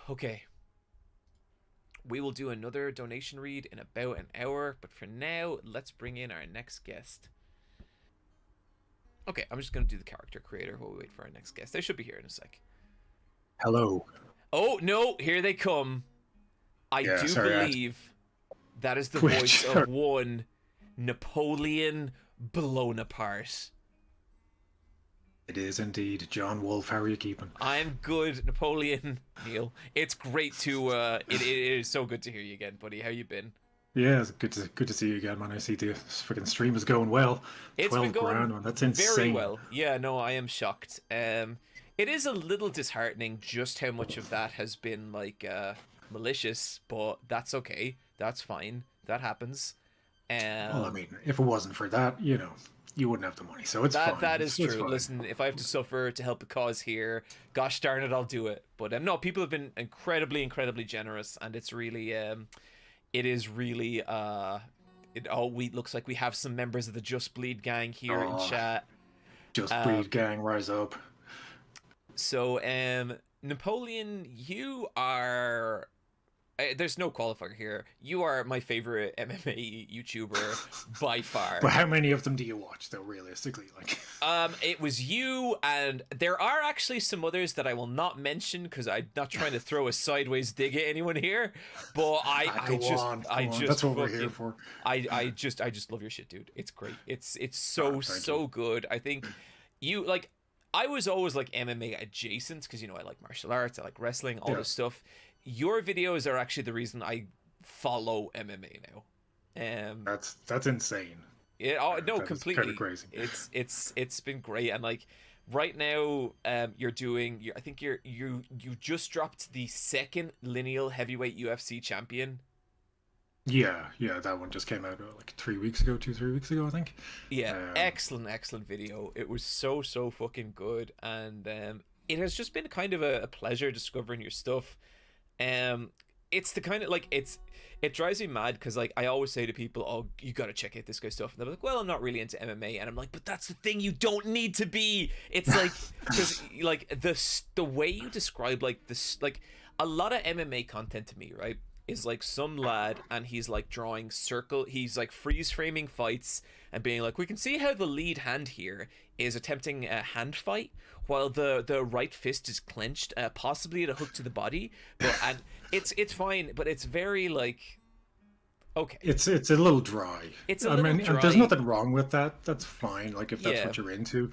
Okay, we will do another donation read in about an hour, but for now, let's bring in our next guest. Okay, I'm just gonna do the character creator while we wait for our next guest. They should be here in a sec. Hello. Oh no, here they come. I Yeah, do sorry, believe that is the voice which of one Napoleon Bonaparte. it is indeed. John Wolfe, how are you keeping? I'm good, Napoleon. Neil, it's great to it is so good to hear you again, buddy. How you been? Yeah, it's good to see you again, man. I see the freaking stream is going well. It's been 12 going grand, man. That's very insane. well. Yeah, no, I am shocked. It is a little disheartening just how much of that has been like malicious, but that's okay. That's fine. That happens. Well, I Um, mean, if it wasn't for that, you wouldn't have the money, so it's that fine. that is It's true. fine. Listen, if I have to suffer to help a cause here, gosh darn it, I'll do it. But no, people have been incredibly generous, and it's really it is really we looks like we have some members of the Just Bleed gang here in Oh, chat. just Um, breed gang, rise up. So, Napoleon, you are. There's no qualifier here. You are my favorite MMA YouTuber by far. But how many of them do you watch, though, realistically? Like, It was you, and there are actually some others that I will not mention because I'm not trying to throw a sideways dig at anyone here. But go on, I go on. just That's what we're here fucking, for. I just love your shit, dude. It's great. It's Ah, so thank you. so good. I think you like. I was always like MMA adjacent because I like martial arts, I like wrestling, all Yeah, this stuff. Your videos are actually the reason I follow MMA now. that's insane. Yeah, oh no, That is kind of completely. crazy. It's been great, and like right now, you're doing. I think you just dropped the second lineal heavyweight UFC champion. Yeah, that one just came out like 3 weeks ago, 3 weeks ago, I think. Yeah, Um, excellent video. It was so fucking good, and it has just been kind of a pleasure discovering your stuff. Um, it's the kind of like it drives me mad because like I always say to people, "Oh, you got to check out this guy's stuff," and they're like, "Well, I'm not really into MMA," and I'm like, "But that's the thing, you don't need to be." It's like because like the way you describe like this like a lot of MMA content to me, right? Is like some lad and he's like drawing he's like freeze framing fights and being like, we can see how the lead hand here is attempting a hand fight while the right fist is clenched, possibly at a hook to the body, but and it's fine, but it's very like okay, it's a little dry. it's a I little mean, and there's dry. nothing wrong with that. That's fine. Like if that's Yeah, what you're into.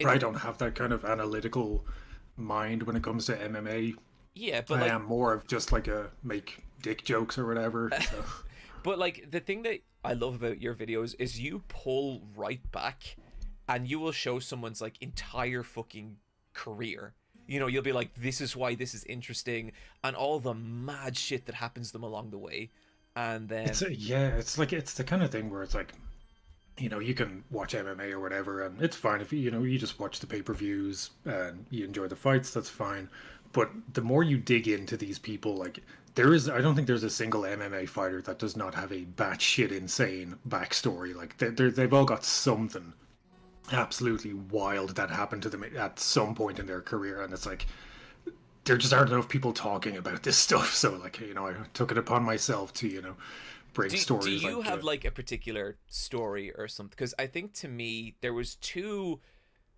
But it I don't have that kind of analytical mind when it comes to MMA. yeah, but I like am more of just like a make dick jokes or whatever. So but like the thing that I love about your videos is you pull right back and you will show someone's like entire fucking career. You'll be like, this is why this is interesting, and all the mad shit that happens to them along the way. And then, it's like it's the kind of thing where it's like you can watch MMA or whatever, and it's fine if you just watch the pay-per-views and you enjoy the fights. That's fine. But the more you dig into these people, like I don't think there's a single MMA fighter that does not have a batshit insane backstory. Like they've all got something absolutely wild that happened to them at some point in their career, and it's like there just aren't enough people talking about this stuff. So like I took it upon myself to bring do stories you like have like a particular story or something? Because I think to me there was two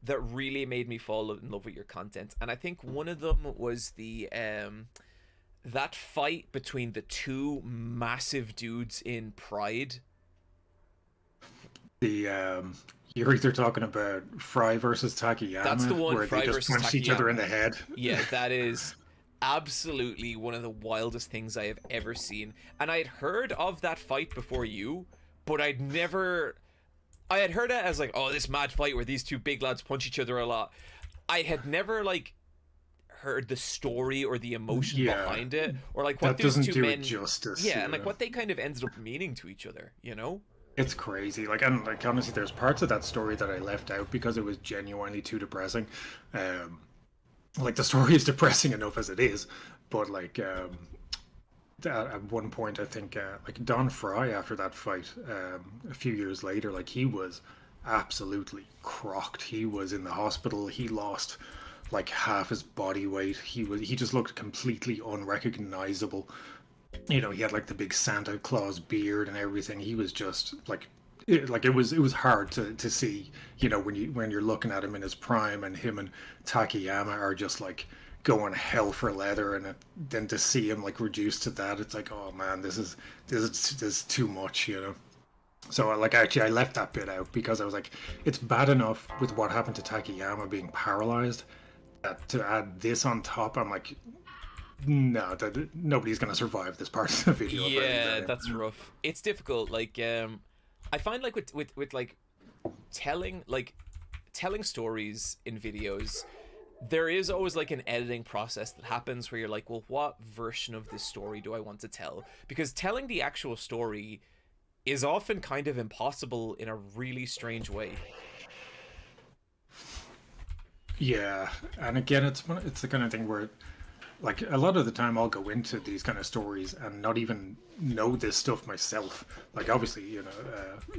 that really made me fall in love with your content, and I think one of them was the that fight between the two massive dudes in Pride. the you're either talking about Fry versus That's the Takayama, one, where they Fry just versus punched each other in Takayama. the head. Yeah, that is absolutely one of the wildest things I have ever seen. And I had heard of that fight before you, but I'd never. I had heard it as like, oh, this mad fight where these two big lads punch each other a lot. I had never like heard the story or the emotion Yeah, behind it, or like what that those doesn't two do it men. justice. Yeah, and like what they kind of ended up meaning to each other, you know? It's crazy. Like, and like honestly, there's parts of that story that I left out because it was genuinely too depressing. Um, like the story is depressing enough as it is, but like at one point, I think like Don Fry after that fight, a few years later, like he was absolutely crocked. He was in the hospital. He lost like half his body weight. He just looked completely unrecognizable. You know, he had like the big Santa Claus beard and everything. He was just like it was hard to see, you know, when you're looking at him in his prime, and him and Takayama are just like going hell for leather, and then to see him like reduced to that, it's like, oh man, this is too much, you know. So like actually I left that bit out because I was like, it's bad enough with what happened to Takayama being paralyzed, that to add this on top, I'm like, no, nobody's gonna survive this part of the video. Yeah, that's rough. It's difficult. Like, I find like with like telling stories in videos, there is always like an editing process that happens where you're like, well, what version of this story do I want to tell? Because telling the actual story is often kind of impossible in a really strange way. Yeah, and again, it's the kind of thing where, like, a lot of the time I'll go into these kind of stories and not even know this stuff myself. Like, obviously, you know,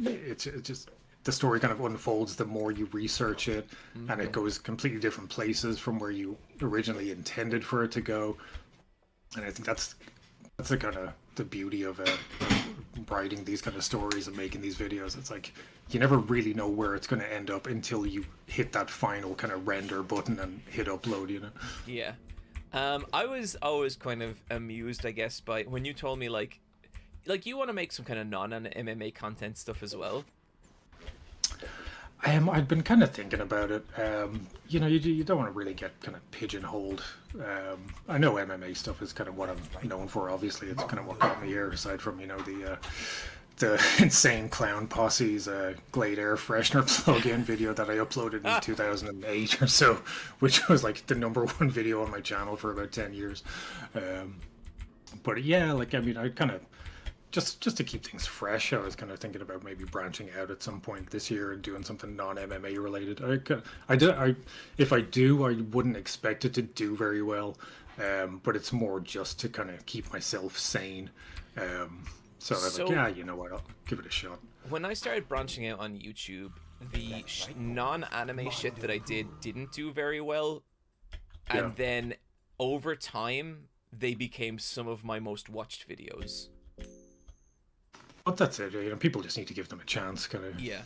it's just the story kind of unfolds the more you research it, and it goes completely different places from where you originally intended for it to go. And I think that's the kind of the beauty of writing these kind of stories and making these videos. It's like you never really know where it's going to end up until you hit that final kind of render button and hit upload, you know. Yeah. I was always kind of amused, I guess, by when you told me like you want to make some kind of non-MMA content stuff as well. I'd been kind of thinking about it. You know, you don't want to really get kind of pigeonholed. I know MMA stuff is kind of what I'm known for. Obviously, it's kind of what got me here, aside from, you know, the insane clown posse's Glade air freshener plug-in video that I uploaded in 2008 or so, which was like the #1 video on my channel for about 10 years. But yeah, like, I mean, I kind of just to keep things fresh, I was kind of thinking about maybe branching out at some point this year and doing something non-MMA related. If I do, I wouldn't expect it to do very well, but it's more just to kind of keep myself sane. So I was like, yeah, you know what, I'll give it a shot. When I started branching out on YouTube, the non-anime shit that I didn't do very well, and then over time they became some of my most watched videos. But that's it, you know, people just need to give them a chance, kind of. Yeah.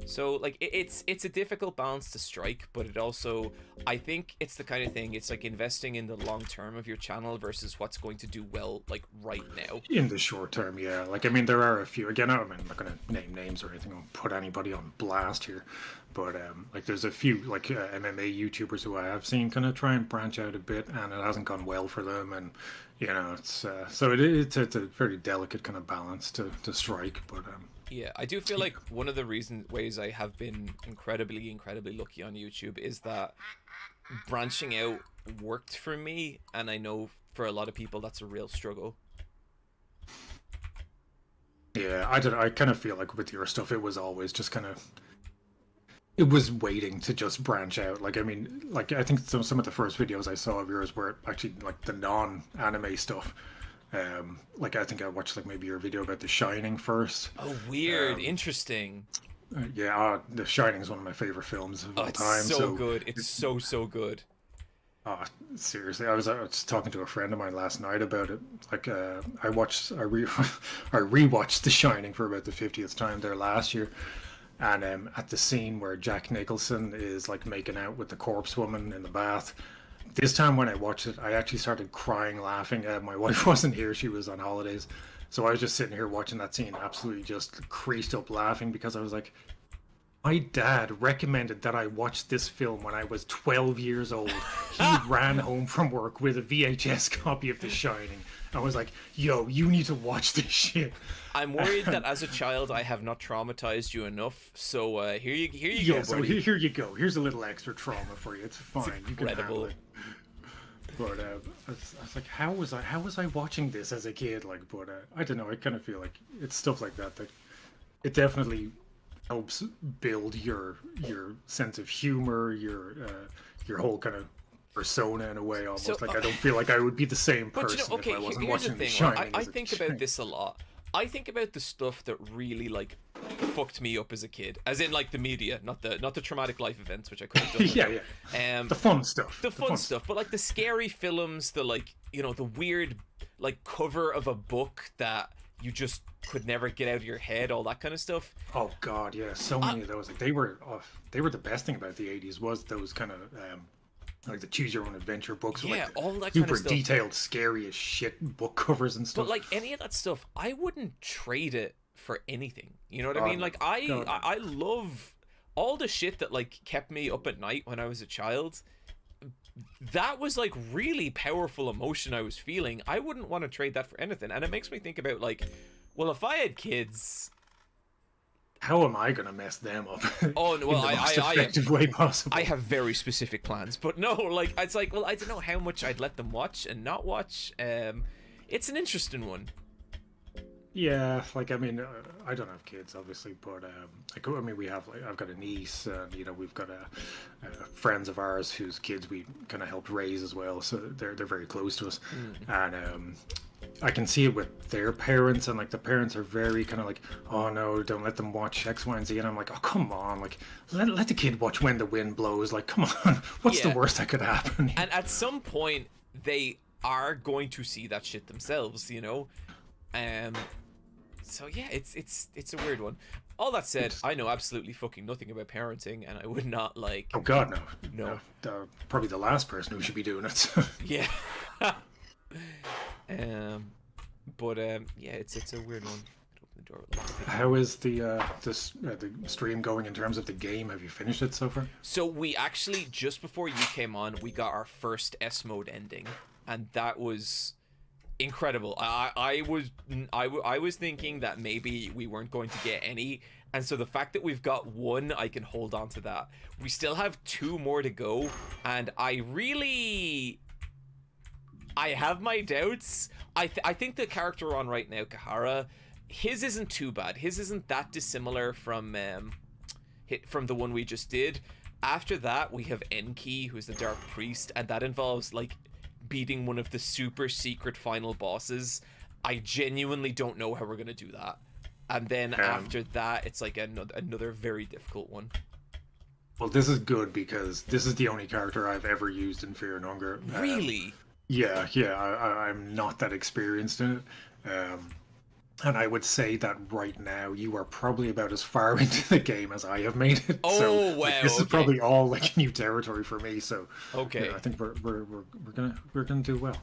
So like it's a difficult balance to strike, but it also, I think it's the kind of thing, it's like investing in the long term of your channel versus what's going to do well like right now. In the short term, yeah. Like, I mean, there are a few, again, I'm not going to name names or anything, I'll put anybody on blast here, but like there's a few like MMA YouTubers who I have seen kind of try and branch out a bit, and it hasn't gone well for them, and you know, it's so it's a very delicate kind of balance to strike, but yeah, I do feel like one of the ways I have been incredibly lucky on YouTube is that branching out worked for me, and I know for a lot of people that's a real struggle. Yeah, I kind of feel like with your stuff, it was always just kind of, it was waiting to just branch out. Like, I mean, like, I think some of the first videos I saw of yours were actually like the non-anime stuff. Like, I think I watched like maybe your video about The Shining first. Oh, weird. Interesting. Yeah, The Shining is one of my favorite films of all time. It's so good. It's so good. Oh, seriously, I was talking to a friend of mine last night about it. Like, I rewatched The Shining for about the 50th time there last year, and at the scene where Jack Nicholson is like making out with the corpse woman in the bath. This time when I watched it, I actually started crying, laughing. My wife wasn't here; she was on holidays, so I was just sitting here watching that scene, absolutely just creased up laughing, because I was like, my dad recommended that I watch this film when I was 12 years old. He ran home from work with a VHS copy of The Shining. I was like, yo, you need to watch this shit. I'm worried that as a child I have not traumatized you enough. So here you go, buddy. So here you go. Here's a little extra trauma for you. It's fine. It's you can handle it. But I was like, how was I watching this as a kid? Like, but I don't know. I kind of feel like it's stuff like that it definitely helps build your sense of humor, your whole kind of persona in a way, almost. So, like, I don't feel like I would be the same person if I wasn't watching The Shining. I think about this a lot. I think about the stuff that really like fucked me up as a kid, as in like the media, not the traumatic life events, which I could have done Yeah, without. yeah. The fun stuff. The fun stuff, but like the scary films, the like, you know, the weird like cover of a book that you just could never get out of your head, all that kind of stuff. Oh God, yeah, so many of those. Like they were the best thing about the '80s was those kind of like the choose your own adventure books. Yeah, with like all that super kind of stuff. detailed, scary as shit book covers and stuff. But like any of that stuff, I wouldn't trade it for anything. You know what I Oh, mean? Like God, no. I love all the shit that like kept me up at night when I was a child. That was like really powerful emotion I was feeling. I wouldn't want to trade that for anything. And it makes me think about like, well, if I had kids, How am I gonna mess them up? oh well, in the most effective way possible. I have very specific plans, but no, like it's like, well, I don't know how much I'd let them watch and not watch. It's an interesting one. Yeah, like I mean, I don't have kids, obviously, but I mean, we have like I've got a niece, and you know, we've got friends of ours whose kids we kind of helped raise as well, so they're very close to us, and I can see it with their parents, and like the parents are very kind of like, oh no, don't let them watch X, Y, and Z, and I'm like, oh come on, like let the kid watch When the Wind Blows, like come on, what's the worst that could happen? And at some point, they are going to see that shit themselves, you know. So yeah, it's a weird one. All that said, I know absolutely fucking nothing about parenting, and I would not like. Oh God, No. Probably the last person who should be doing it. Yeah. Yeah, it's a weird one. Open the door. How is the stream going in terms of the game? Have you finished it so far? So we actually, just before you came on, we got our first S mode ending, and that was incredible. I was thinking that maybe we weren't going to get any, and so the fact that we've got one, I can hold on to that. We still have 2 more to go, and I have my doubts. I think the character we're on right now, Kahara, his isn't too bad. His isn't that dissimilar from the one we just did. After that, we have Enki, who's the Dark Priest, and that involves like beating one of the super secret final bosses. I genuinely don't know how we're gonna do that. And then after that, it's like another very difficult one. Well, this is good because this is the only character I've ever used in Fear and Hunger. Really? Yeah, I'm not that experienced in it. And I would say that right now you are probably about as far into the game as I have made it. Oh, so, wow! Like, this is probably all like new territory for me. So okay, yeah, I think we're gonna do well.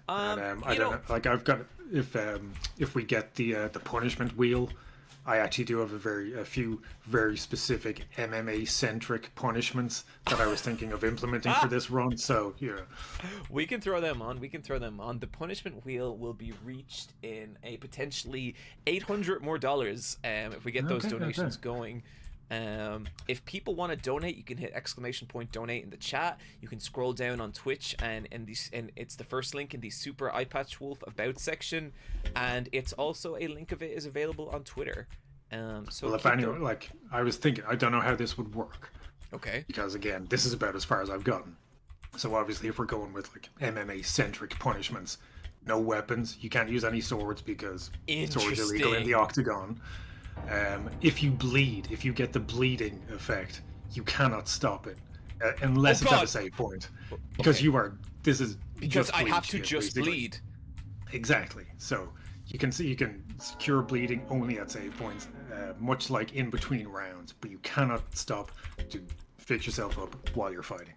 And I don't know. Like I've got if we get the punishment wheel, I actually do have a few very specific MMA centric punishments that I was thinking of implementing for this run. So yeah, we can throw them on. The punishment wheel will be reached in a potentially $800 more if we get those donations going. If people want to donate, you can hit !donate in the chat. You can scroll down on Twitch, and it's the first link in the Super Eyepatch Wolf About section, and it's also a link of it is available on Twitter. So well, if anyone, like I was thinking, I don't know how this would work. Okay. Because again, this is about as far as I've gotten. So obviously, if we're going with like MMA centric punishments, no weapons, you can't use any swords because swords are illegal in the octagon. If you bleed, if you get the bleeding effect, you cannot stop it unless it's at a save point, because this is because just I have to shit, just basically. bleed. Exactly. So you can cure bleeding only at save points, much like in between rounds, but you cannot stop to fix yourself up while you're fighting.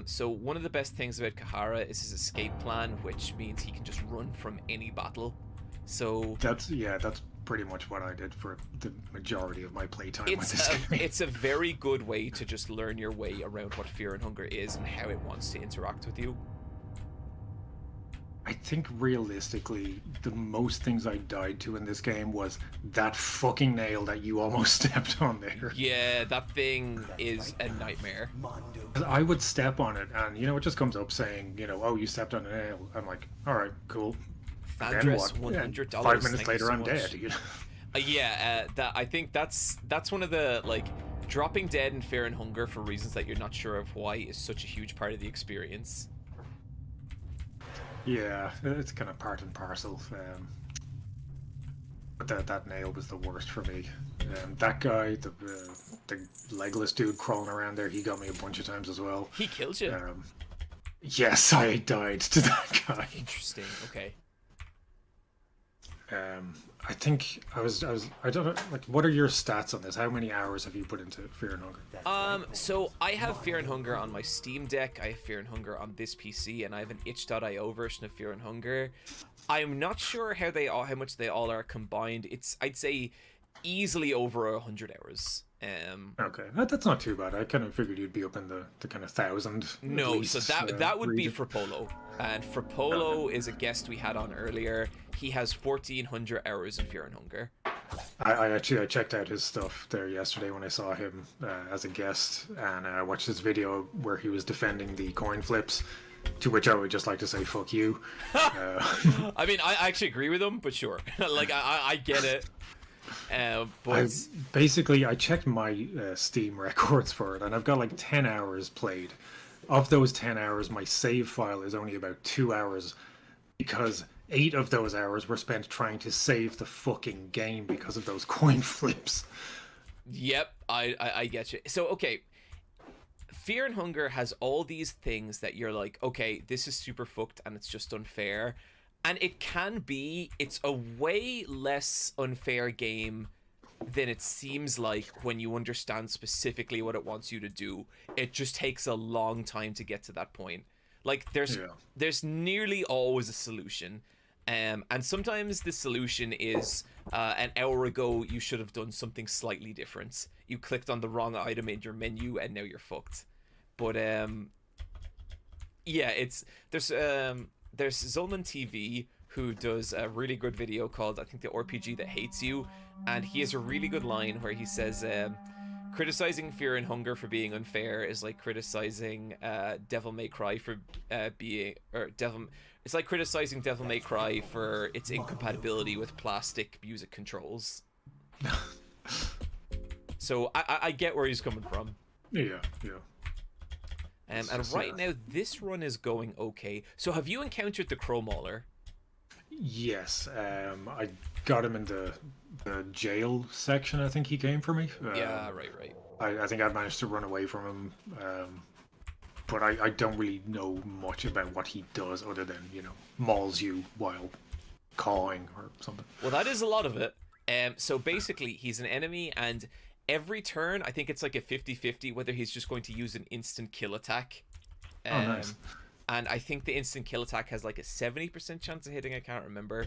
So one of the best things about Kahara is his escape plan, which means he can just run from any battle. So that's pretty much what I did for the majority of my playtime with this game. It's a very good way to just learn your way around what Fear and Hunger is and how it wants to interact with you. I think realistically, the most things I died to in this game was that fucking nail that you almost stepped on there. Yeah, that thing is a nightmare. I would step on it, and it just comes up saying, oh, you stepped on a nail. I'm like, all right, cool. Andres, $100. 5 minutes later, I'm dead. I think that's one of the like dropping dead in Fear and Hunger for reasons that you're not sure of why is such a huge part of the experience. Yeah, it's kind of part and parcel. But that nail was the worst for me. That guy, the legless dude crawling around there, he got me a bunch of times as well. He kills you. Yes, I died to that guy. Interesting. Okay. I think I don't know. Like, what are your stats on this? How many hours have you put into Fear and Hunger? So I have Fear and Hunger on my Steam Deck. I have Fear and Hunger on this PC, and I have an itch.io version of Fear and Hunger. I'm not sure how much they all are combined. I'd say easily over 100 hours. Okay, that's not too bad. I kind of figured you'd be up in the kind of 1,000. No, so that would be region. for Polo, and for Polo is a guest we had on earlier. He has 1,400 hours in Fear and Hunger. I checked out his stuff there yesterday when I saw him as a guest, and I watched his video where he was defending the coin flips. To which I would just like to say, fuck you. I mean, I actually agree with him, but sure. Like, I get it. But I checked my Steam records for it, and I've got like 10 hours played. Of those 10 hours, my save file is only about 2 hours, because 8 of those hours were spent trying to save the fucking game because of those coin flips. Yep, I get you. So, okay. Fear and Hunger has all these things that you're like, okay, this is super fucked and it's just unfair. And it's a way less unfair game than it seems like when you understand specifically what it wants you to do. It just takes a long time to get to that point. Like, there's nearly always a solution. And sometimes the solution is an hour ago you should have done something slightly different. You clicked on the wrong item in your menu and now you're fucked. But yeah, there's Zulman TV who does a really good video called, I think, The RPG That Hates You, and he has a really good line where he says criticizing Fear and Hunger for being unfair is like criticizing Devil May Cry for it's like criticizing Devil May Cry for its incompatibility with plastic music controls. So I get where he's coming from. Yeah. And right now, this run is going okay. So have you encountered the Crow Mauler? Yes, I got him in the jail section. I think he came for me. Yeah, right. I think I managed to run away from him, but I don't really know much about what he does other than, mauls you while cawing or something. Well, that is a lot of it. So basically, he's an enemy, and every turn, I think it's like a 50-50 whether he's just going to use an instant kill attack. Oh, nice. And I think the instant kill attack has like a 70% chance of hitting. I can't remember.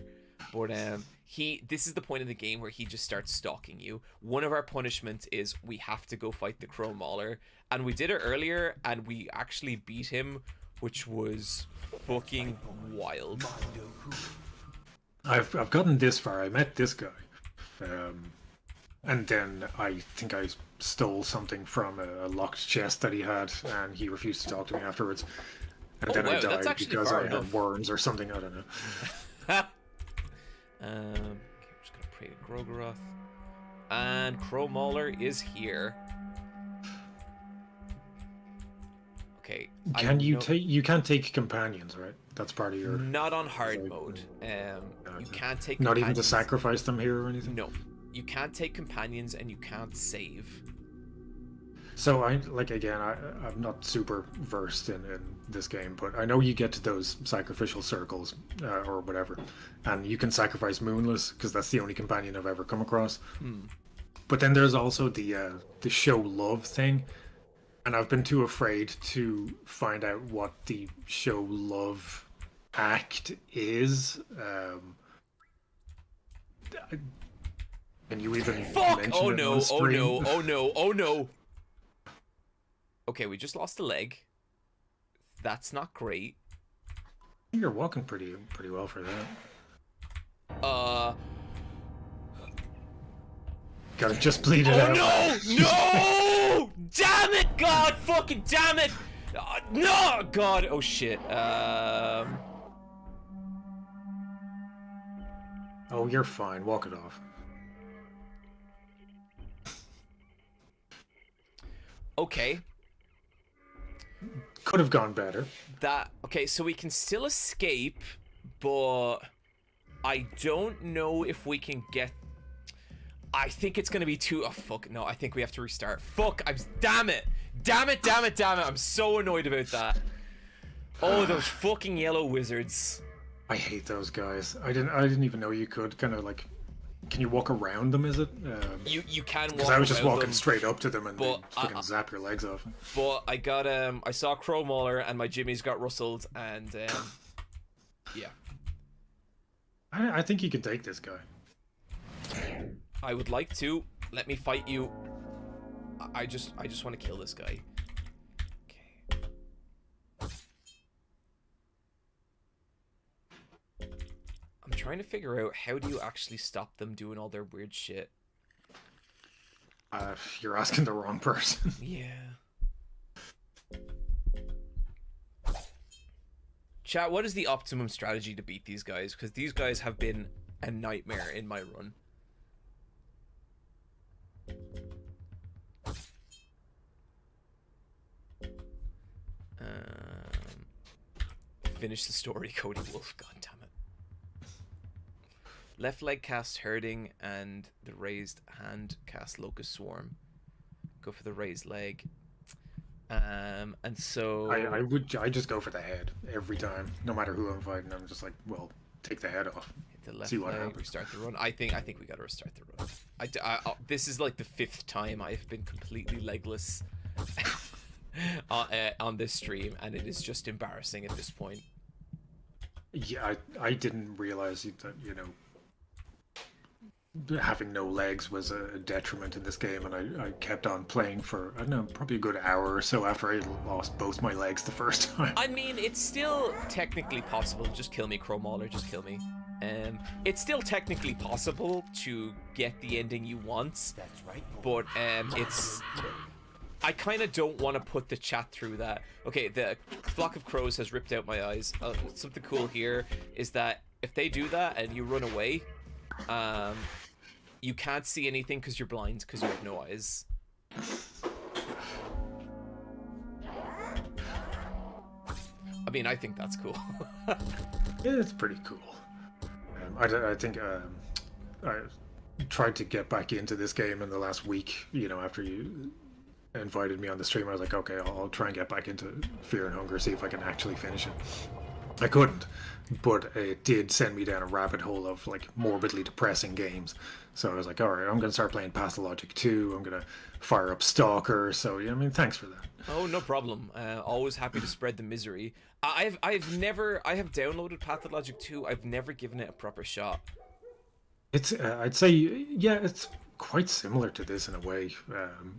But this is the point in the game where he just starts stalking you. One of our punishments is we have to go fight the Crow Mauler. And we did it earlier, and we actually beat him, which was fucking wild. I've gotten this far. I met this guy. And then I think I stole something from a locked chest that he had, and he refused to talk to me afterwards. And then I died because I had worms or something. I don't know. Okay, I'm just gonna pray to Grogaroth. And Crow Mauler is here. Okay. You can't take companions, right? That's part of your. Not on hard mode. You can't take. Not even to sacrifice them here or anything. No. You can't take companions and you can't save. So I'm not super versed in this game, but I know you get to those sacrificial circles or whatever, and you can sacrifice Moonless because that's the only companion I've ever come across. But then there's also the show love thing, and I've been too afraid to find out what the show love act is. Can you even mention Oh it no, on oh screen? no, oh no, oh no. Okay, we just lost a leg. That's not great. You're walking pretty well for that. Gotta just bleed it out. Oh no! No! Damn it! God fucking damn it! No! God! Oh shit. Oh, you're fine. Walk it off. Okay. Could have gone better. That okay, so we can still escape, but I don't know if we can get. I think it's gonna be too. Oh fuck! No, I think we have to restart. Fuck! Damn it! Damn it! Damn it! Damn it! I'm so annoyed about that. Oh, those fucking yellow wizards. I hate those guys. I didn't even know you could kind of like. Can you walk around them? Is it? You can walk. Because I was just around walking them, straight up to them and they but fucking zap your legs off. But I got I saw Crow Mauler and my jimmies got rustled and yeah. I think you can take this guy. I would like to. Let me fight you. I just want to kill this guy. Okay. I'm trying to figure out how do you actually stop them doing all their weird shit. You're asking the wrong person. Yeah. Chat, what is the optimum strategy to beat these guys? Because these guys have been a nightmare in my run. Finish the story, Cody Wolf. God damn it. Left leg cast Herding and the raised hand cast Locust Swarm. Go for the raised leg. And so I just go for the head every time, no matter who I'm fighting. I'm just like, well, take the head off. hit the left See what leg, happens. restart the run. I think we gotta restart the run. This is like the 5th time I've been completely legless on this stream, and it is just embarrassing at this point. Yeah, I didn't realize that, having no legs was a detriment in this game, and I kept on playing for, I don't know, probably a good hour or so after I lost both my legs the first time. I mean, it's still technically possible. Just kill me, Crow Mauler, just kill me. It's still technically possible to get the ending you want. That's right. But it's... I kind of don't want to put the chat through that. Okay, the flock of crows has ripped out my eyes. Something cool here is that if they do that and you run away, you can't see anything because you're blind because you have no eyes. I mean, I think that's cool. Yeah, it's pretty cool. I think I tried to get back into this game in the last week, after you invited me on the stream. I was like, okay, I'll try and get back into Fear and Hunger, see if I can actually finish it. I couldn't, but it did send me down a rabbit hole of like morbidly depressing games. So I was like, all right, I'm gonna start playing Pathologic 2. I'm gonna fire up Stalker. So yeah, I mean, thanks for that. Oh, no problem. Always happy to spread the misery. I have downloaded Pathologic 2. I've never given it a proper shot. It's I'd say, yeah, it's quite similar to this in a way.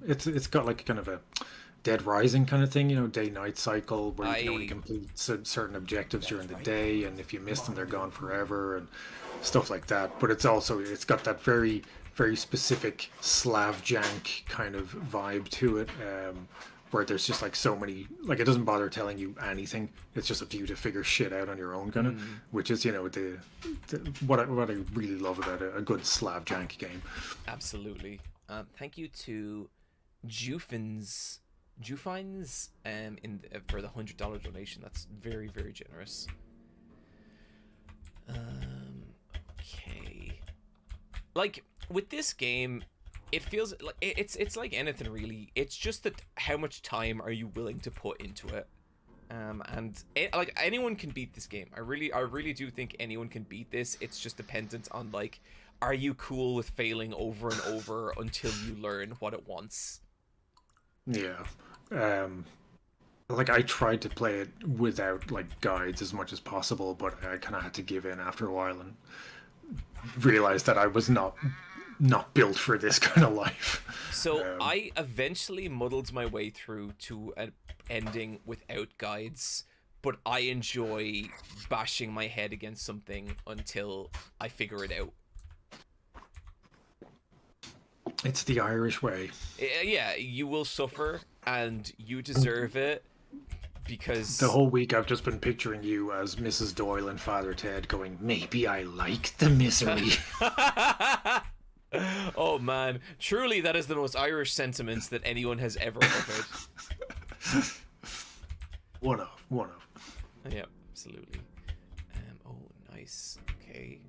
It's got like kind of a Dead Rising kind of thing, day-night cycle where you can only complete certain objectives during the day, and if you miss them, they're gone forever and stuff like that. But it's got that very, very specific Slav jank kind of vibe to it, where there's just like so many, like it doesn't bother telling you anything. It's just up to you to figure shit out on your own, kind of, which is what I really love about a good Slav jank game. Absolutely. Thank you to Jufins for the $100 donation. That's very, very generous. Okay. Like with this game, it feels like it's like anything really. It's just that how much time are you willing to put into it? Like anyone can beat this game. I really do think anyone can beat this. It's just dependent on like, are you cool with failing over and over until you learn what it wants? Yeah. Like I tried to play it without like guides as much as possible, but I kind of had to give in after a while and realized that I was not built for this kind of life. So I eventually muddled my way through to an ending without guides, but I enjoy bashing my head against something until I figure it out. It's the Irish way. Yeah, you will suffer, and you deserve it, because... The whole week I've just been picturing you as Mrs. Doyle and Father Ted going, maybe I like the misery. Oh man, truly that is the most Irish sentiments that anyone has ever uttered. One of. Yeah, absolutely. Oh, nice. Okay,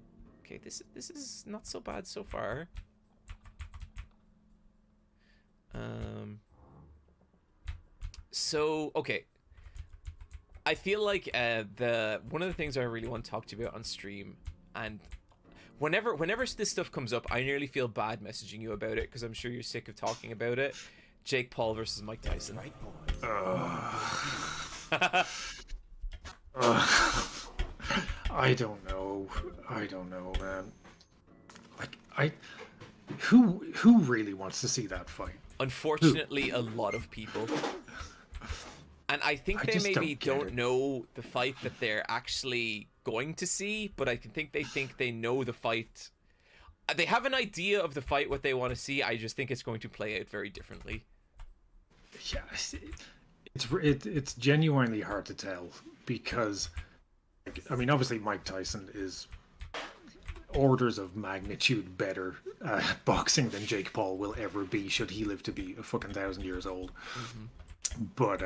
okay. This is not so bad so far. Um. So okay, I feel like the one of the things I really want to talk to you about on stream, and whenever this stuff comes up, I nearly feel bad messaging you about it because I'm sure you're sick of talking about it. Jake Paul versus Mike Tyson. Right, I don't know. I don't know, man. Like who really wants to see that fight? Unfortunately, a lot of people. And I think I they just maybe don't know the fight that they're actually going to see, but I think they know the fight. They have an idea of the fight, what they want to see. I just think it's going to play out very differently. Yeah, it's genuinely hard to tell because, I mean, obviously Mike Tyson is orders of magnitude better at boxing than Jake Paul will ever be, should he live to be a fucking 1,000 years old. But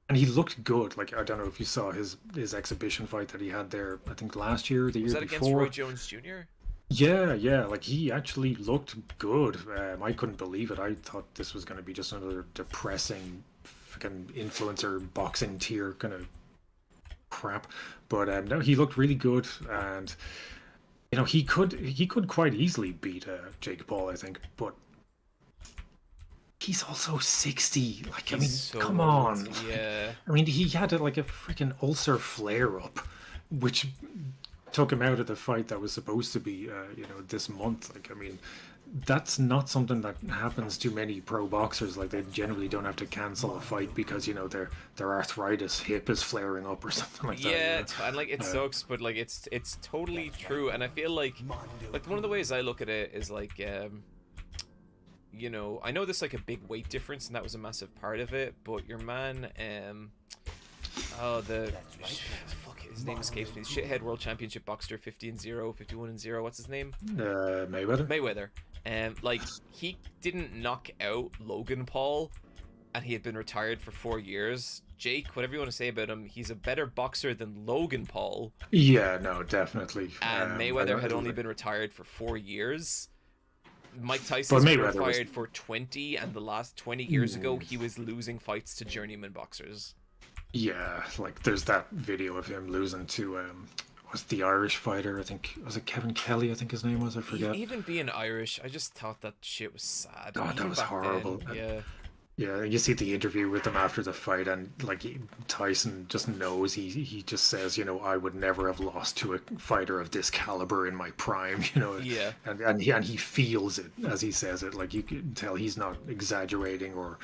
and he looked good. Like, I don't know if you saw his exhibition fight that he had there, I think last year, the Was year that before. against Roy Jones Jr.? Yeah, like he actually looked good. I couldn't believe it. I thought this was going to be just another depressing fucking influencer boxing tier kind of crap. But no, he looked really good, and you know he could quite easily beat Jake Paul, I think. But he's also 60. Like, I mean, So come old. on. Yeah. I mean, he had like a freaking ulcer flare up, which took him out of the fight that was supposed to be, this month. Like, I mean, that's not something that happens to many pro boxers. Like, they generally don't have to cancel a fight because their arthritis hip is flaring up or something like that. Yeah, and like it sucks, but like it's totally true. And I feel like one of the ways I look at it is like, I know there's like a big weight difference, and that was a massive part of it. But your man, fuck, his name escapes me. Shithead World Championship boxer, 50-0, 51-0. What's his name? Mayweather. Like, he didn't knock out Logan Paul, and he had been retired for 4 years. Jake, whatever you want to say about him, he's a better boxer than Logan Paul. Yeah, no, definitely. And Mayweather had only been retired for 4 years. Mike Tyson's been retired for 20, and the last 20 years ago, he was losing fights to journeyman boxers. Yeah, like there's that video of him losing to was the Irish fighter, I think, was it Kevin Kelly, I think his name was, I forget. Even being Irish, I just thought that shit was sad. God, that was horrible. Yeah. Yeah, you see the interview with him after the fight, and like Tyson just knows. He just says, I would never have lost to a fighter of this caliber in my prime. Yeah. And he feels it as he says it. Like, you can tell he's not exaggerating or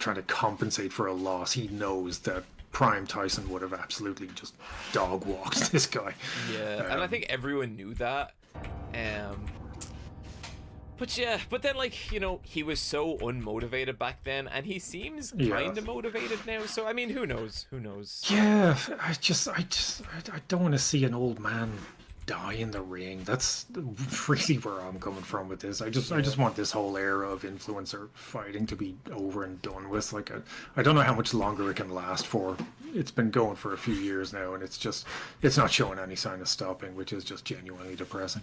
trying to compensate for a loss. He knows that prime Tyson would have absolutely just dog walked this guy. Yeah, and I think everyone knew that. But then, like, he was so unmotivated back then, and he seems kind of motivated now. So, I mean, who knows? Yeah, I don't want to see an old man die in the ring. That's really where I'm coming from with this. I just want this whole era of influencer fighting to be over and done with. Like, I don't know how much longer it can last for. It's been going for a few years now, and it's not showing any sign of stopping, which is just genuinely depressing.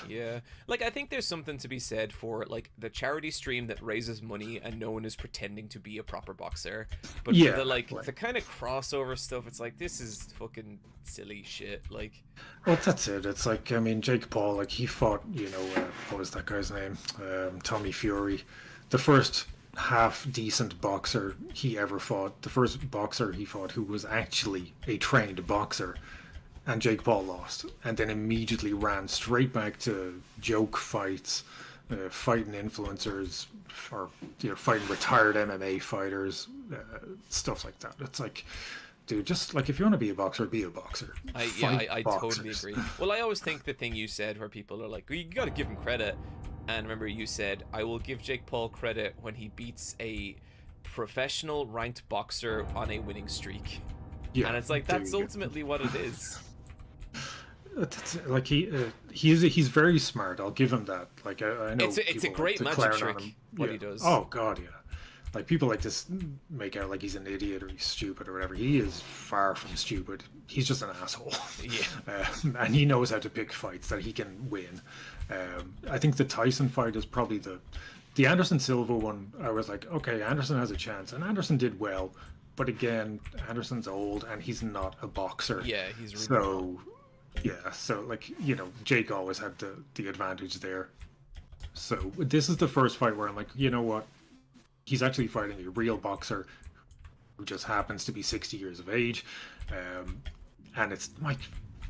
Yeah, like, I think there's something to be said for like the charity stream that raises money and no one is pretending to be a proper boxer. But for the kind of crossover stuff, it's like, this is fucking silly shit. Like, well, that's it. It's like, I mean, Jake Paul, like, he fought, what was that guy's name? Tommy Fury. The first half decent boxer he ever fought. The first boxer he fought who was actually a trained boxer. And Jake Paul lost. And then immediately ran straight back to joke fights, fighting influencers, or fighting retired MMA fighters, stuff like that. It's like, dude, just like, if you want to be a boxer, be a boxer. I totally agree. Well, I always think the thing you said where people are like, well, you got to give him credit. And remember, you said, I will give Jake Paul credit when he beats a professional ranked boxer on a winning streak. Yeah, and it's like, that's ultimately what it is. That's like, he's very smart. I'll give him that. Like, I know it's a great magic trick what he does. Oh god, yeah. Like people like to make out like he's an idiot or he's stupid or whatever. He is far from stupid. He's just an asshole. Yeah. And he knows how to pick fights that he can win. I think the Tyson fight is probably the Anderson Silva one. I was like, okay, Anderson has a chance, and Anderson did well. But again, Anderson's old and he's not a boxer. Yeah, he's really so yeah. So like Jake always had the advantage there. So this is the first fight where I'm like, you know what? He's actually fighting a real boxer who just happens to be 60 years of age, and it's Mike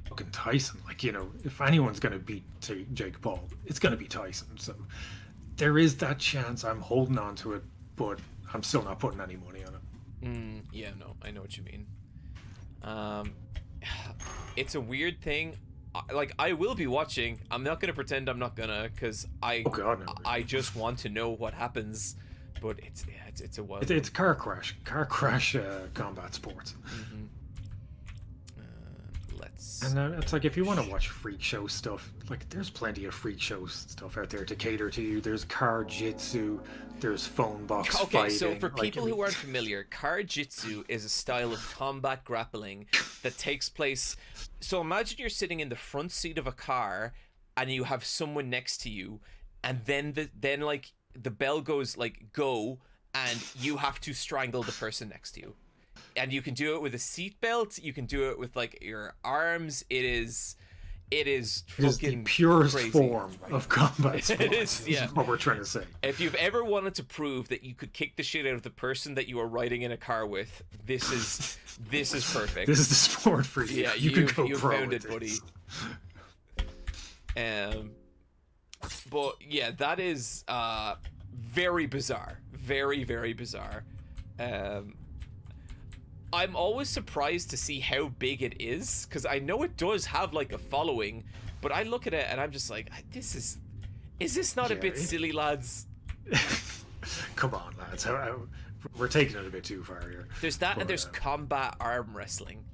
fucking Tyson. Like if anyone's gonna beat Jake Paul, it's gonna be Tyson. So there is that chance. I'm holding on to it, but I'm still not putting any money on it. Yeah, no, I know what you mean. It's a weird thing. Like, I will be watching. I'm not gonna pretend I'm not gonna, because Oh God, no. I just want to know what happens. But it's a wild. It's car crash combat sports. Let's. And it's like if you want to watch freak show stuff, like there's plenty of freak show stuff out there to cater to you. There's car jitsu, there's phone box Okay, fighting. so for people who aren't familiar, car jitsu is a style of combat grappling that takes place. So imagine you're sitting in the front seat of a car, and you have someone next to you, and then the bell goes like go, and you have to strangle the person next to you. And you can do it with a seatbelt. You can do it with like your arms. It is the purest crazy. form of combat sports. It is, yeah. Is what we're trying to say. If you've ever wanted to prove that you could kick the shit out of the person that you are riding in a car with, this is perfect. This is the sport for you. Yeah, you can go you've pro found with it, buddy. this. But yeah, that is very bizarre. Very, very bizarre. I'm always surprised to see how big it is, because I know it does have like a following, but I look at it and I'm just like, is this not a bit silly, lads? Come on, lads. We're taking it a bit too far here. There's that, and there's combat arm wrestling.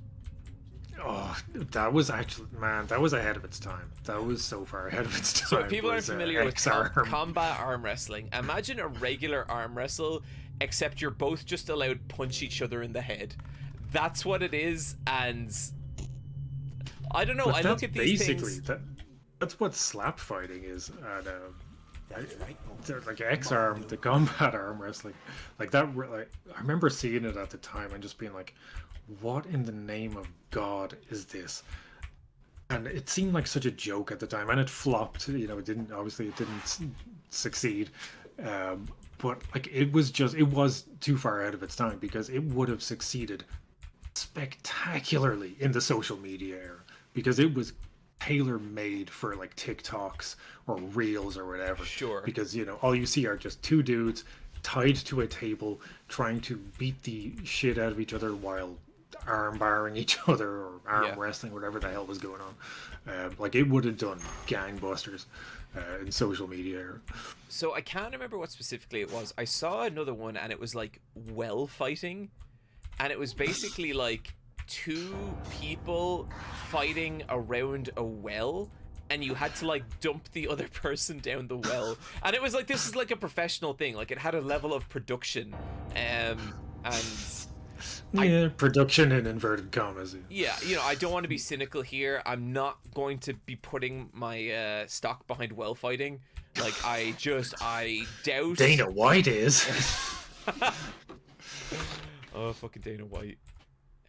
Oh, that was actually, man, that was ahead of its time. That was so far ahead of its time. So if people aren't familiar with X-arm. combat arm wrestling, imagine a regular arm wrestle, except you're both just allowed to punch each other in the head. That's what it is, and I don't know. But I look at these things. That's what slap fighting is. And like X-arm, the combat arm wrestling, like that. Like I remember seeing it at the time and just being like, "What in the name of God is this?" And it seemed like such a joke at the time, and it flopped. It didn't succeed. But like it was too far out of its time, because it would have succeeded spectacularly in the social media era, because it was tailor-made for like TikToks or Reels or whatever. Sure. Because all you see are just two dudes tied to a table trying to beat the shit out of each other while arm barring each other or arm wrestling, whatever the hell was going on. Like it would have done gangbusters in social media era. So I can't remember what specifically it was. I saw another one, and it was like well fighting, and it was basically like two people fighting around a well, and you had to like dump the other person down the well, and it was like, this is like a professional thing. Like it had a level of production, and production in inverted commas. Yeah, I don't want to be cynical here. I'm not going to be putting my stock behind well fighting. Like I doubt Dana White is. Oh, fucking Dana White.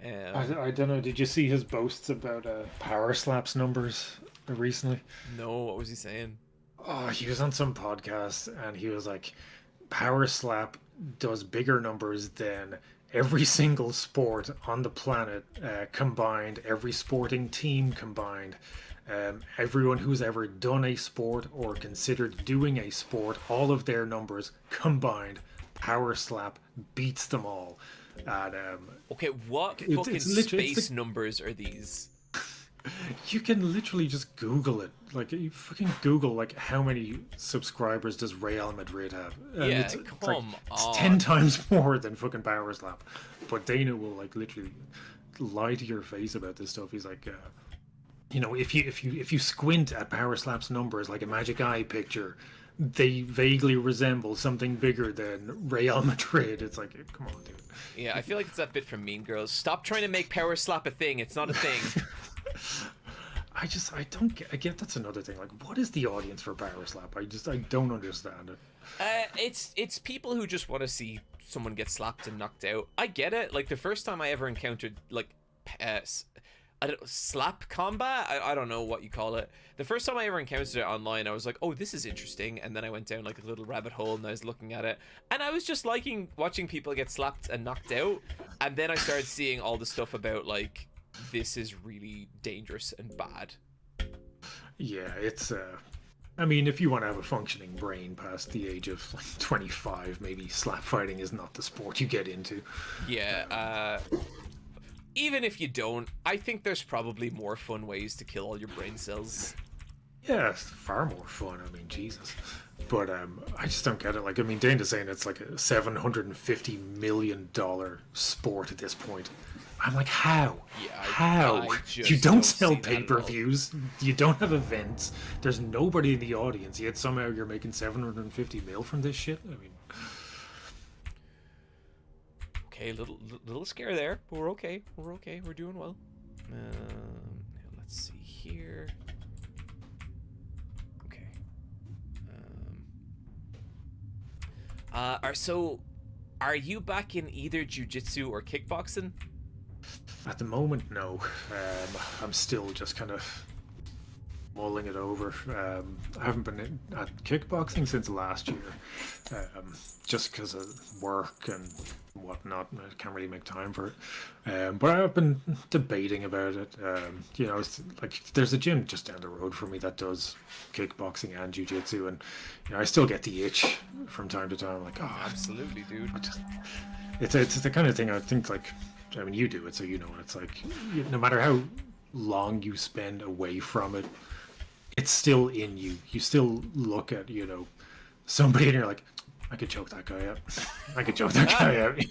I don't know. Did you see his boasts about power slaps numbers recently? No, what was he saying? Oh, he was on some podcast and he was like, power slap does bigger numbers than every single sport on the planet combined, every sporting team combined, everyone who's ever done a sport or considered doing a sport, all of their numbers combined, power slap beats them all. And okay, what fucking space numbers are these? You can literally just Google it. Like you fucking Google like how many subscribers does Real Madrid have? And Yeah, it's 10 times more than fucking power slap. But Dana will like literally lie to your face about this stuff. He's like, if you squint at power slap's numbers like a magic eye picture, they vaguely resemble something bigger than Real Madrid. It's like, come on, dude. Yeah, I feel like it's that bit from Mean Girls. Stop trying to make power slap a thing. It's not a thing. I don't get. I get that's another thing. Like, what is the audience for Power Slap? I don't understand it. It's people who just want to see someone get slapped and knocked out. I get it. Like the first time I ever encountered like I don't slap combat. I don't know what you call it. The first time I ever encountered it online, I was like, oh, this is interesting. And then I went down like a little rabbit hole and I was looking at it, and I was just liking watching people get slapped and knocked out. And then I started seeing all the stuff about like this is really dangerous and bad. Yeah, it's. I mean, if you want to have a functioning brain past the age of like 25, maybe slap fighting is not the sport you get into. Yeah. Even if you don't, I think there's probably more fun ways to kill all your brain cells. Yeah, it's far more fun. I mean, Jesus. But I just don't get it. Like, I mean, Dana's saying it's like a $750 million sport at this point. I'm like, how? Yeah, how? I just You don't sell see that at all. pay-per-views. You don't have events. There's nobody in the audience. Yet somehow you're making 750 mil from this shit. I mean, Okay, little scare there, but we're okay. We're okay. We're doing well. Let's see here. Okay. Are you back in either jiu-jitsu or kickboxing? at the moment, no. I'm still just kind of mulling it over. I haven't been at kickboxing since last year, just because of work and whatnot. I can't really make time for it. But I've been debating about it. You know, it's like there's a gym just down the road from me that does kickboxing and jiu-jitsu, and you know, I still get the itch from time to time. I'm like, oh, Absolutely, dude. it's the kind of thing I think like. I mean, you do it, so you know what it's like. No matter how long you spend away from it, it's still in you. You still look at, you know, somebody and you're like, I could choke that guy out. I could choke that guy out.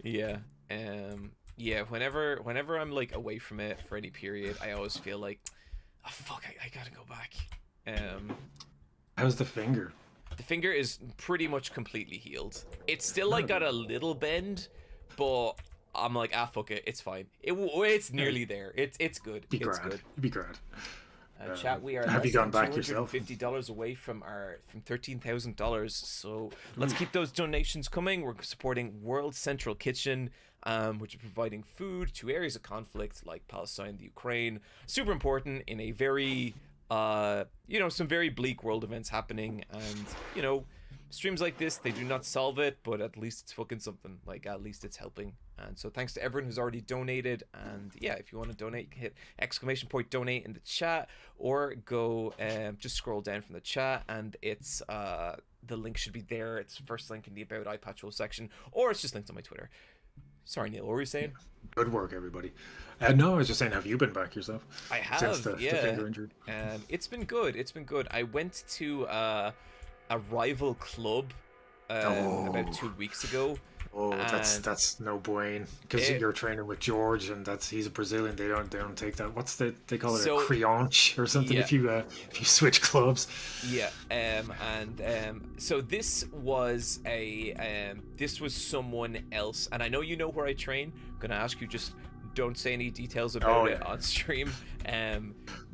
Yeah. Yeah, whenever I'm like away from it for any period, I always feel like, oh fuck, I gotta go back. How's the finger? The finger is pretty much completely healed. It's still like got a little bend, but I'm like, fuck it, it's fine. It's nearly there. It's good. Be It's grand. good. Be grand. Chat, we are have you gone back yourself? $50 away from $13,000. So let's keep those donations coming. We're supporting World Central Kitchen, which is providing food to areas of conflict like Palestine, the Ukraine. Super important in a very, some very bleak world events happening, and streams like this, they do not solve it, but at least it's fucking something. Like, at least it's helping. And so thanks to everyone who's already donated. And yeah, if you want to donate, hit !donate in the chat, or go just scroll down from the chat, and it's the link should be there. It's the first link in the About Eyepatch section, or it's just linked on my Twitter. Sorry, Neil, what were you saying? Good work, everybody. No, I was just saying, have you been back yourself? I have, Since the finger injury? It's been good. It's been good. I went to a rival club about 2 weeks ago. Oh, that's no bueno, because you're training with George, and he's a Brazilian. They don't take that. They call it a creonche or something, yeah. if you switch clubs. Yeah, so this was this was someone else, and I know you know where I train. I'm gonna ask you, just don't say any details about it on stream.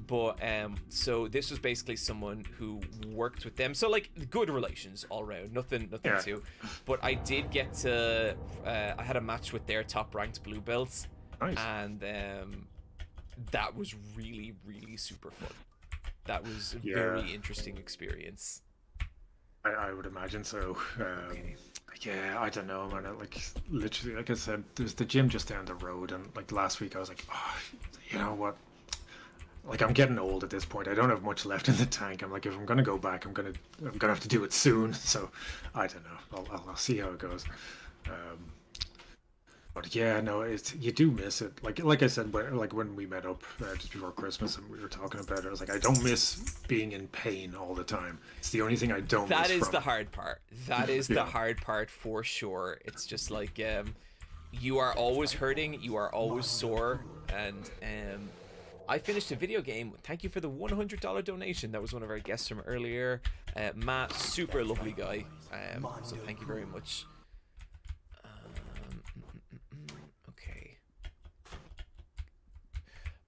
But so this was basically someone who worked with them, so like good relations all around, nothing to. But I did get to I had a match with their top ranked blue belts. Nice. And that was really, really super fun. That was a very interesting experience. I would imagine so. Yeah, I don't know, man. Like, literally, like I said, there's the gym just down the road, and like last week I was like, oh, you know what? Like, I'm getting old at this point. I don't have much left in the tank. I'm like, if I'm gonna go back, I'm gonna have to do it soon. So, I don't know. I'll see how it goes. But yeah, no, you do miss it. Like I said, when we met up just before Christmas and we were talking about it, I was like, I don't miss being in pain all the time. It's the only thing I don't miss. That is the hard part. That is the hard part for sure. It's just like you are always hurting, you are always sore, and I finished a video game. Thank you for the $100 donation. That was one of our guests from earlier. Matt, super lovely guy. So thank you very much. Okay.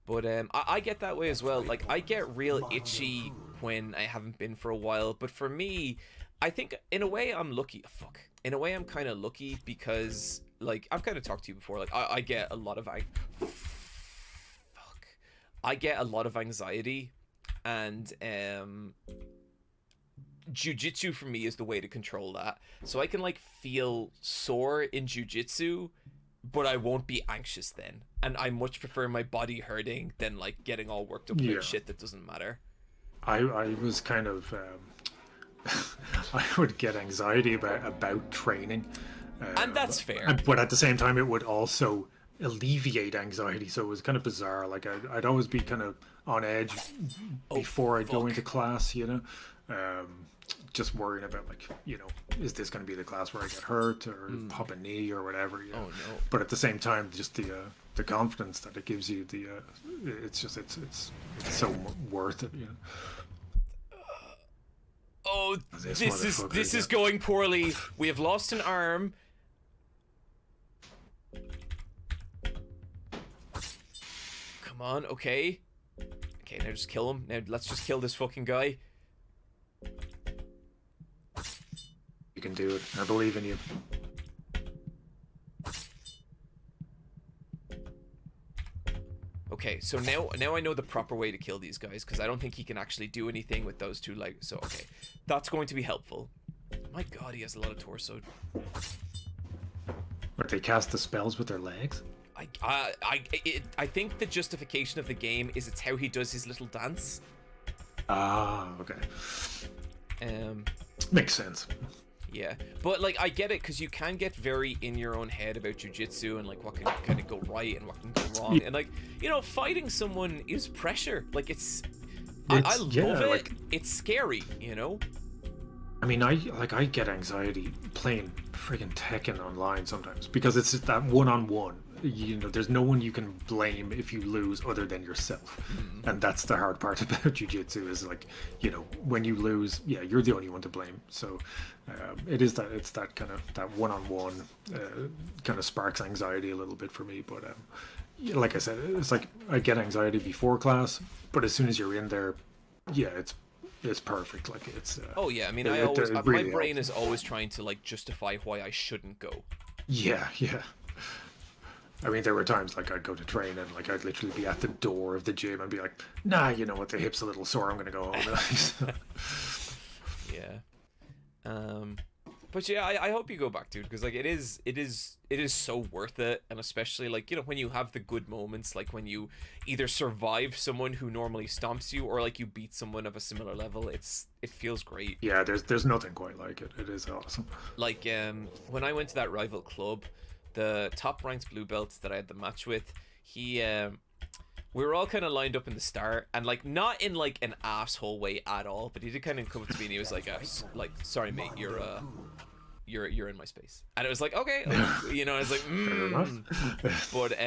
But I get that way as well. Like, I get real itchy when I haven't been for a while. But for me, I think in a way I'm lucky. Fuck. In a way I'm kind of lucky because, like, I've kind of talked to you before. Like, I get a lot of I get a lot of anxiety, and jiu-jitsu for me is the way to control that. So I can, like, feel sore in jiu-jitsu, but I won't be anxious then. And I much prefer my body hurting than, like, getting all worked up about shit that doesn't matter. I was kind of I would get anxiety about training, and that's fair. But at the same time, it would also alleviate anxiety. So it was kind of bizarre. Like I'd always be kind of on edge before I'd go into class, you know, just worrying about, like, you know, is this going to be the class where I get hurt or pop a knee or whatever, you know? Oh no! But at the same time, just the confidence that it gives you, it's just it's so worth it, you know. Oh, this is going poorly. We have lost an arm. Come on, okay. Okay, now just kill him. Now let's just kill this fucking guy. You can do it. I believe in you. Okay, so now I know the proper way to kill these guys, because I don't think he can actually do anything with those two legs. So, okay. That's going to be helpful. My god, he has a lot of torso. But they cast the spells with their legs? I think the justification of the game is it's how he does his little dance. Ah, okay. Makes sense. Yeah, but, like, I get it, because you can get very in your own head about jiu-jitsu and, like, what can kind of go right and what can go wrong. And, like, you know, fighting someone is pressure. Like, I love it. Like, it's scary, you know? I mean, I get anxiety playing friggin' Tekken online sometimes, because it's just that one-on-one. You know, there's no one you can blame if you lose other than yourself. And that's the hard part about jiu-jitsu, is, like, you know, when you lose, yeah, you're the only one to blame. So it's that kind of, that one-on-one kind of sparks anxiety a little bit for me. But like I said, it's like I get anxiety before class, but as soon as you're in there, yeah, it's perfect. Like, it's oh yeah, I mean, my brain is always trying to, like, justify why I shouldn't go. Yeah. I mean, there were times, like, I'd go to train and, like, I'd literally be at the door of the gym and be like, nah, you know what, the hip's a little sore, I'm gonna go home. Yeah. But yeah, I hope you go back, dude, because, like, it is so worth it. And especially, like, you know, when you have the good moments, like when you either survive someone who normally stomps you, or, like, you beat someone of a similar level, it feels great. Yeah, there's nothing quite like it. It is awesome. Like, when I went to that rival club, the top ranked blue belt that I had the match with, we were all kind of lined up in the start, and, like, not in, like, an asshole way at all, but he did kind of come up to me and he was like, sorry mate, you're in my space. And it was like, okay, you know, I was like, But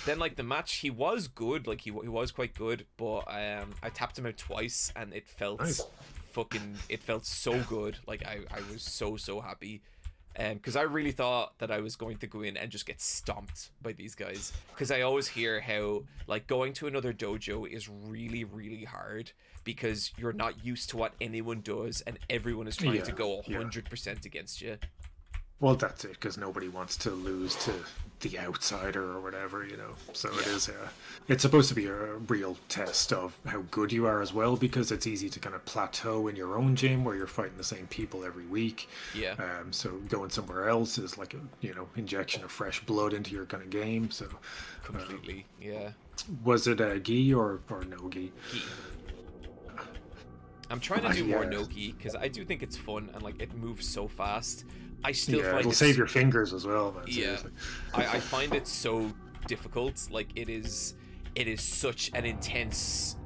then, like, the match, he was good, like, he was quite good, but I tapped him out twice, and it felt it felt so good. Like, I was so happy. Because I really thought that I was going to go in and just get stomped by these guys. Because I always hear how, like, going to another dojo is really, really hard, because you're not used to what anyone does, and everyone is trying to go 100% against you. Well, that's it, because nobody wants to lose to the outsider or whatever, you know. So it is, it's supposed to be a real test of how good you are as well, because it's easy to kind of plateau in your own gym where you're fighting the same people every week. Yeah. So going somewhere else is like a, you know, injection of fresh blood into your kind of game. So completely, yeah. Was it a gi or no gi? Gi. I'm trying to do more no gi, because I do think it's fun, and, like, it moves so fast. I still find it'll save your fingers as well, man. Yeah, I find it so difficult. Like, it is such an intense,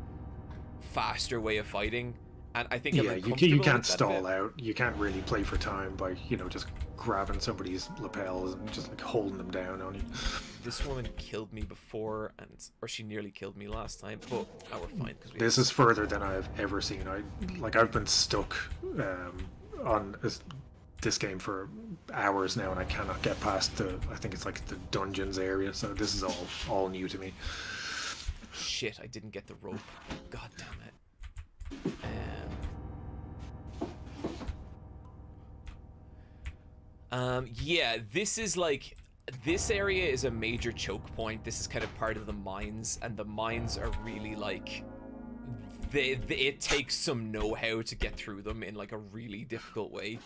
faster way of fighting, and I think you can't stall out. You can't really play for time by, you know, just grabbing somebody's lapels and just, like, holding them down on you. This woman killed me before, or she nearly killed me last time, but now we're fine. This is further than I've ever seen. I've been stuck on this game for hours now, and I cannot get past I think it's like the dungeons area. So this is all new to me. Shit, I didn't get the rope. God damn it. Yeah, this area is a major choke point. This is kind of part of the mines, and the mines are really like it takes some know-how to get through them in like a really difficult way.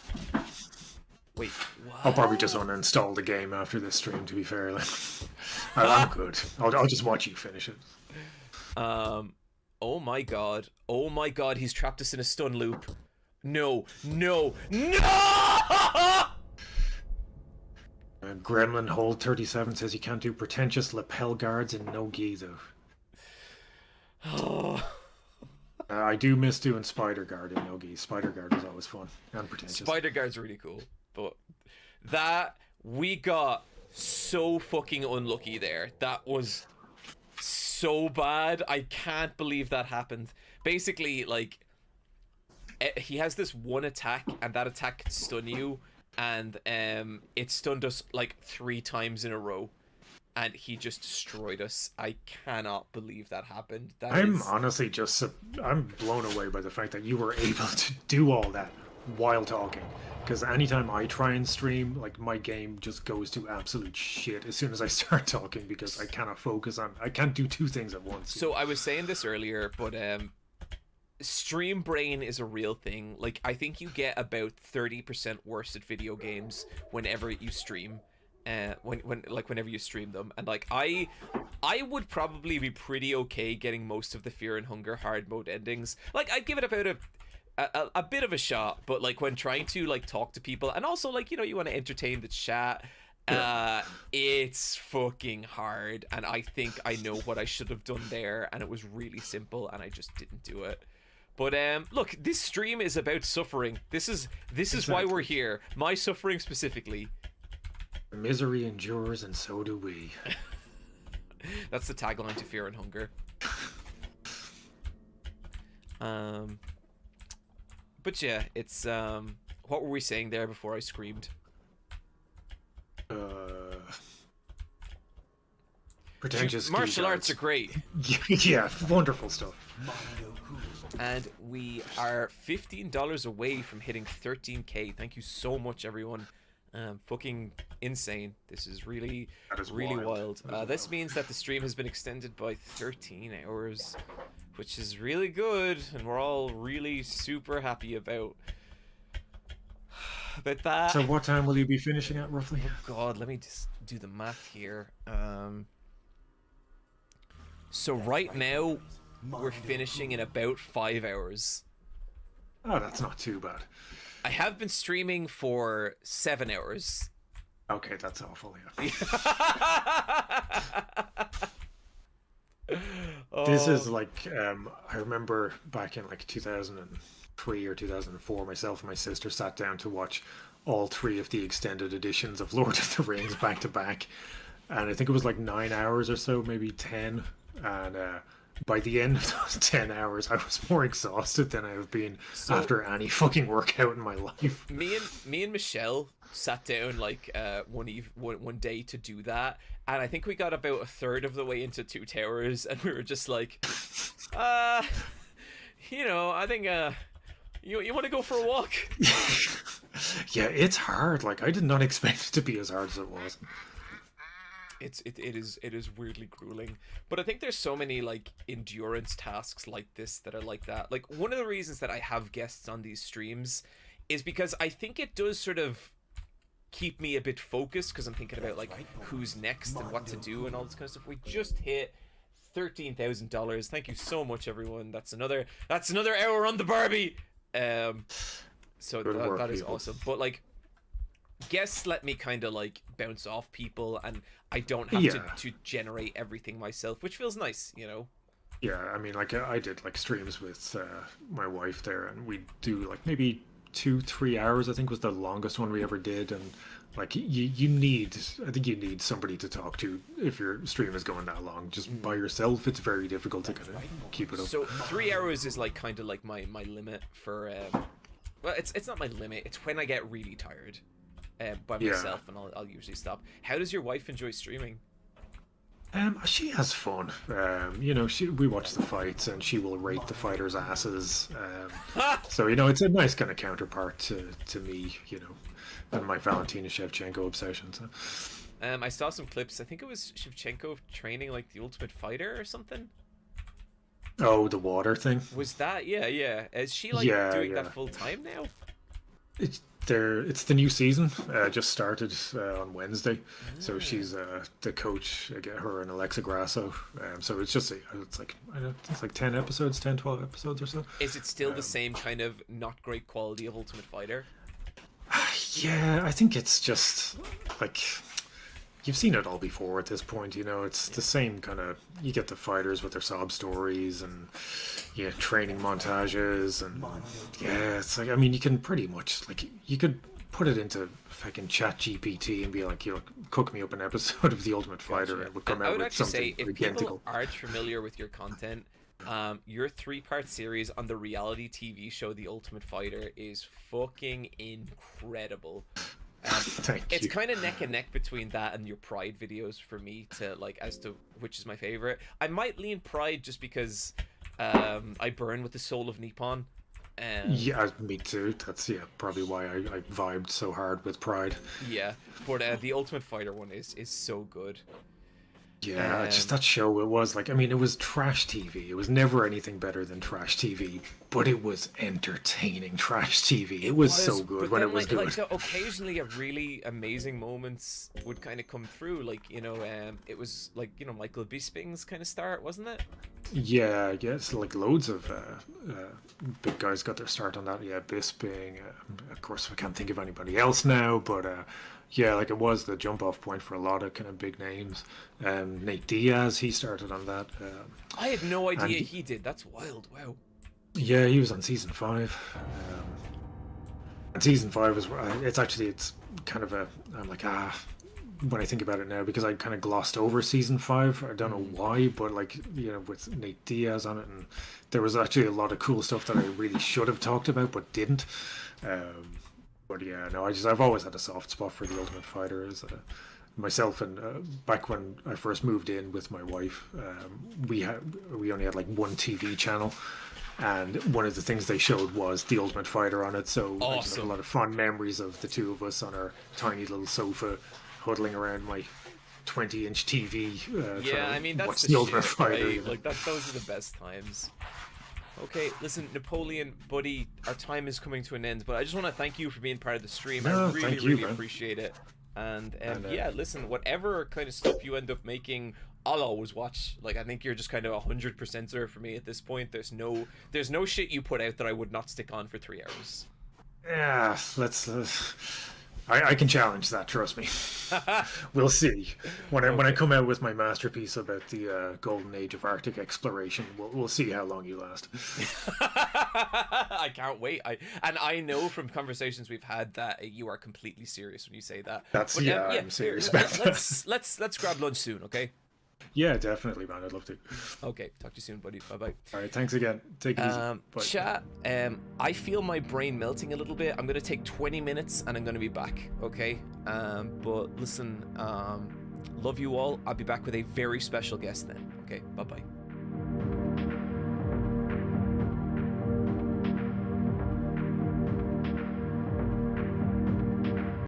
Wait, what? I'll probably just uninstall the game after this stream, to be fair. Like, I'm good. I'll just watch you finish it. Oh my god, he's trapped us in a stun loop. No. Gremlin Hold 37 says you can't do pretentious lapel guards in no gi though. I do miss doing spider guard in no gi. Spider guard is always fun and pretentious. Spider guard's really cool, but we got so fucking unlucky there. That was so bad. I can't believe that happened. Basically, like, he has this one attack, and that attack can stun you, and it stunned us like 3 times in a row, and he just destroyed us. I cannot believe that happened. Honestly just I'm blown away by the fact that you were able to do all that while talking, because anytime I try and stream, like, my game just goes to absolute shit as soon as I start talking, because I cannot focus on, I can't do 2 things at once. So I was saying this earlier, but stream brain is a real thing. Like, I think you get about 30% worse at video games whenever you stream, whenever you stream them. And like, I would probably be pretty okay getting most of the Fear and Hunger hard mode endings. Like, I'd give it about a bit of a shot, but like, when trying to like talk to people, and also, like, you know, you want to entertain the chat, it's fucking hard. And I think I know what I should have done there, and it was really simple, and I just didn't do it. But look, this stream is about suffering. This is why we're here. My suffering specifically. Misery endures, and so do we. That's the tagline to Fear and Hunger. But yeah, it's what were we saying there before I screamed? Pretentious martial arts are great. Yeah, wonderful stuff. And we are $15 away from hitting 13k. Thank you so much, everyone. Fucking insane. This is really wild. This means that the stream has been extended by 13 hours, which is really good, and we're all really super happy about that. So what time will you be finishing at, roughly? Oh god, let me just do the math here. So right now we're finishing in about 5 hours. Oh, that's not too bad. I have been streaming for 7 hours. Okay, that's awful, yeah. This is like, I remember back in like 2003 or 2004, myself and my sister sat down to watch all 3 of the extended editions of Lord of the Rings back to back. And I think it was like 9 hours or so, maybe 10. And by the end of those 10 hours, I was more exhausted than I have been after any fucking workout in my life. Me and Michelle sat down like one day to do that, and I think we got about a third of the way into Two Towers, and we were just like, you know, I think you want to go for a walk? Yeah, it's hard. Like, I did not expect it to be as hard as it was. It is weirdly grueling, but I think there's so many like endurance tasks like this that are like that. Like, one of the reasons that I have guests on these streams is because I think it does sort of keep me a bit focused, because I'm thinking about like who's next and what to do and all this kind of stuff. We just hit $13,000. Thank you so much, everyone. That's another hour on the Barbie. So that is awesome. But like, guests let me kind of like bounce off people, and I don't have to generate everything myself, which feels nice, you know. Yeah, I mean, like, I did like streams with my wife there, and we do like maybe 2-3 hours, I think, was the longest one we ever did. And like you need, I think you need somebody to talk to if your stream is going that long. Just by yourself, it's very difficult to kind of keep it up. So 3 hours is like kind of like my limit for. Well, it's not my limit. It's when I get really tired, by myself, and I'll usually stop. How does your wife enjoy streaming? She has fun. You know, we watch the fights, and she will rate the fighters' asses. So you know, it's a nice kind of counterpart to me. You know, and my Valentina Shevchenko obsession. So. I saw some clips. I think it was Shevchenko training like the Ultimate Fighter or something. Oh, the water thing. Was that? Yeah, yeah. Is she like doing that full time now? It's the new season. Just started on Wednesday, so she's the coach. Her and Alexa Grasso. So it's just it's like I don't know, it's like 10 episodes, 10, 12 episodes or so. Is it still the same kind of not great quality of Ultimate Fighter? Yeah, I think it's just like you've seen it all before at this point. You know, it's the same kind of. You get the fighters with their sob stories and training montages and it's like I mean you can pretty much like you could put it into fucking Chat GPT and be like, cook me up an episode of The Ultimate Fighter, and it would come out with something if identical. People aren't familiar with your content, your 3-part series on the reality TV show The Ultimate Fighter is fucking incredible. It's kind of neck and neck between that and your Pride videos for me to like as to which is my favorite. I might lean Pride just because I burn with the soul of Nippon. Yeah, me too. That's probably why I vibed so hard with Pride. Yeah, but the Ultimate Fighter one is so good. Yeah, just that show, it was like, I mean, it was trash TV. It was never anything better than trash TV, but it was entertaining trash TV. It was so good when it was good. Like, so occasionally a really amazing moments would kind of come through, like, it was like, Michael Bisping's kind of start, wasn't it? Yeah, I guess like loads of big guys got their start on that. Yeah, Bisping. Of course, I can't think of anybody else now, but yeah, like it was the jump off point for a lot of kind of big names. Nate Diaz, he started on that. I had no idea he did. That's wild. Wow. Yeah, he was on season 5. And season 5 is it's kind of I'm like when I think about it now, because I kind of glossed over season 5. I don't know why, but like with Nate Diaz on it, and there was actually a lot of cool stuff that I really should have talked about but didn't. But yeah, no, I've always had a soft spot for The Ultimate Fighter. As myself, and back when I first moved in with my wife, we only had like one TV channel, and one of the things they showed was The Ultimate Fighter on it. So awesome. I just have a lot of fond memories of the two of us on our tiny little sofa, huddling around my 20-inch TV. Yeah, I mean that's the Ultimate Fighter. Right? Like those are the best times. Okay, listen, Napoleon, buddy, our time is coming to an end, but I just want to thank you for being part of the stream. I really appreciate it. And yeah, listen, whatever kind of stuff you end up making, I'll always watch. Like, I think you're just kind of 100%er for me at this point. There's no shit you put out that I would not stick on for 3 hours. Yeah, let's. I can challenge that. Trust me. We'll see when I come out with my masterpiece about the golden age of Arctic exploration. We'll see how long you last. I can't wait. I know from conversations we've had that you are completely serious when you say that. I'm serious. Let's grab lunch soon, okay? Yeah, definitely, man. I'd love to. Okay, talk to you soon, buddy. Bye-bye. All right, thanks again. Take it easy. Bye. Chat, I feel my brain melting a little bit. I'm going to take 20 minutes and I'm going to be back, okay? But listen, love you all. I'll be back with a very special guest then, okay? Bye-bye.